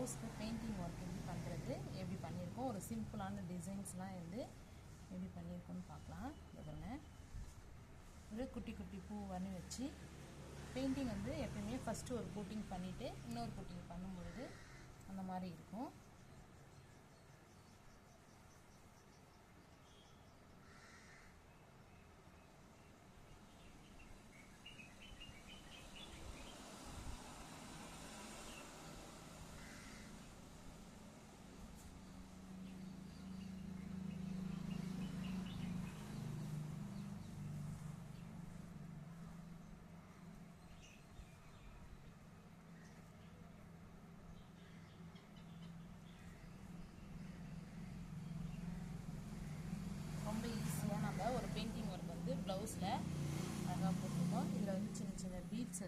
ப்ளவுஸ்க்கு painting work எப்படி பண்ணுறது, எப்படி பண்ணியிருக்கோம், ஒரு சிம்பிளான டிசைன்ஸ்லாம் எப்படி பண்ணியிருக்கோன்னு பார்க்கலாம். பாருங்க, ஒரு குட்டி குட்டி பூ வச்சு பெயிண்டிங் எப்பயுமே ஃபஸ்ட்டு ஒரு கோட்டிங் பண்ணிவிட்டு இன்னொரு கோட்டிங் பண்ணும்பொழுது அந்த மாதிரி இருக்கும். ரொம்ப ஈஸியாக நம்ம ஒரு பெயிண்டிங் ஒர்க் ப்ளவுஸில் அழகாக போட்டிருக்கோம். இதில் சின்ன சின்ன பீட்ஸ்